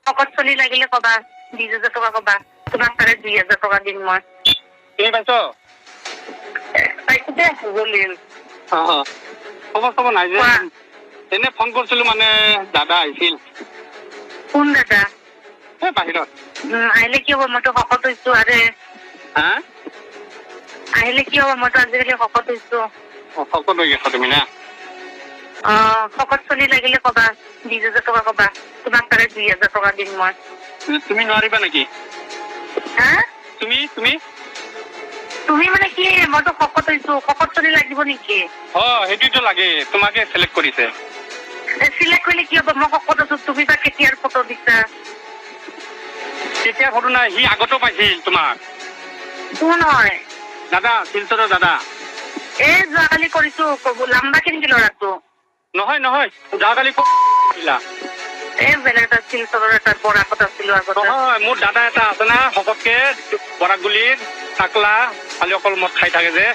শকত চলি লাগিলে কবা 20,000 টকা কবা তোমাক তাৰে 2,000 টকা দিম মই তুমি পাইছ পাইছো দে জলিল খবৰ নাই যে এনে ফোন কৰিছিলো মানে দাদা আহিছিল কোন দাদা বাহিৰত আহিলে কি হ'ব মইতো শকত হৈছো আৰে হা আহিলে কি হ'ব মইতো আজিকালি শকত হৈছো শকত হৈ গৈছা তুমি না শকত চলি লাগিলে কবা 20,000 টকা কবা তোমাক তাৰে 2,000 টকা দিম মই তুমি নোৱাৰিবা নেকি হা তুমি তুমি তুমি মানে কি মইতো শকত হৈছো শকত চলি লাগিব নেকি সেইটোতো লাগে তোমাকে চিলেক্ট কৰিছে চিলেক্ট কৰিলে কি হ'ব মই শকত আছো তুমি বা কেতিয়াৰ ফটো দিছা কেতিয়া ফটো নাই সি আগতো পাইছিল তোমাক কোন হয় দাদা শিলচৰৰ দাদা যোৱাকালি কৰিছো লাম্বাকে নেকি ল'ৰাটো নহয় নহয় যোৱাকালি বেলেগ এটা শিলচৰৰ এটা বৰাকত আছিলো আগতে নহয় মোৰ দাদা এটা আছে না শকতকে বৰাকগুলিত টাকলা খালি অকল মদ খাই থাকে যে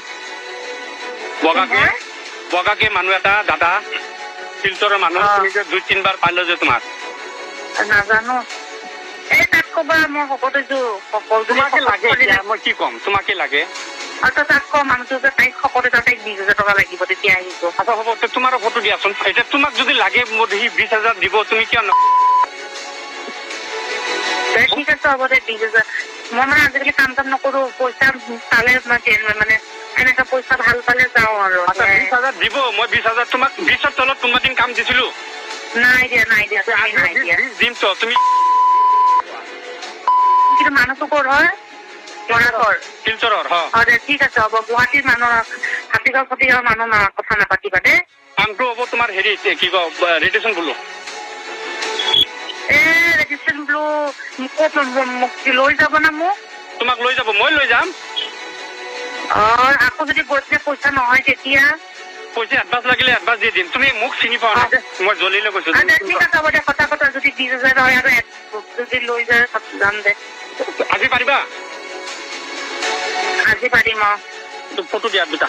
বগাকে মানুহ এটা দাদা শিলচৰৰ মানুহ তুমি যে 2-3 বাৰ পালো যে তোমাক নাজানো তাক কবা মই শকত হৈছো তোমাকে লাগে মই কি ক'ম তোমাকে লাগে তাক কম মানুহটো যে তাইক শকত এটা তাইক 20,000 টকা লাগিব তেতিয়া আহিব আচ্ছা হ'ব তোমাৰো ফটো দিয়াচোন এতিয়া তোমাক যদি লাগে মোৰ সি 20,000 দিব তুমি কিয় ঠিক আছে হ'ব দে 20,000 মই মানে আজিকালি কাম চাম নকৰো পইচা পালে মানে এনেকা পইচা ভাল পালে যাওঁ আৰু 20,000 দিব মই 20,000 তোমাক 20ৰ তলত কোনোবা দিন কাম দিছিলো নাই দিয়া দিম তো তুমি কিন্তু মানুহটো ক'ৰ হয় শিলচৰৰ দে ঠিক আছে হ'ব গুৱাহাটীৰ মানুহ হাতীগাঁও মানুহ কথা নাপাতিবা দে কামটো হ'ব তোমাৰ হেৰি কি কয় ৰেডিয়েশ্যন বোলো ৰেজিষ্ট্ৰেশ্যন বোলো লৈ যাব না মোক তোমাক লৈ যাব মই লৈ যাম আকৌ যদি গৈছে পইচা নহয় তেতিয়া পইচা এডভান্স লাগিলে এডভান্স দি দিম তুমি মোক চিনি পোৱা না মই জলিলৈ কৈছো ঠিক আছে হ'ব দে কথা যদি 20,000 হয় আৰু যদি লৈ যায় যাম দে আজি পাৰিবা আজি পাৰিম ফটো দিয়া দুটা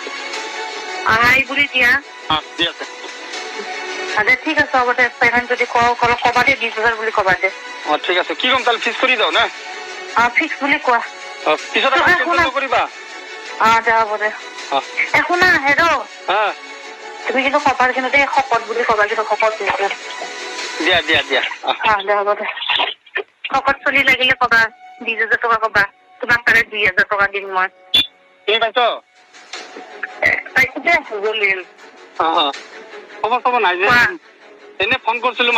হাই বুলি দিয়া দি আছে ঠিক আছে হ'ব দে পেমেণ্ট যদি কবা দে 20,000 বুলি কবা দে ঠিক আছে কি ক'ম তাহলে ফিক্স কৰি দাও না ফিক্স বুলি কোৱা পিছত কৰিবা দে হ'ব দে শুনা হেৰ' তুমি কিন্তু কবাৰ কিন্তু দেই শকত বুলি কবা কিন্তু শকত দিয়া দিয়া দিয়া দে হ'ব দে শকত চলি লাগিলে কবা 20,000 টকা কবা তোমাক তাৰে 2,000 টকা দিম মই তুমি পাইছ পাইছো দে জলিল খবৰ নাই যে এনে ফোন কৰিছিলো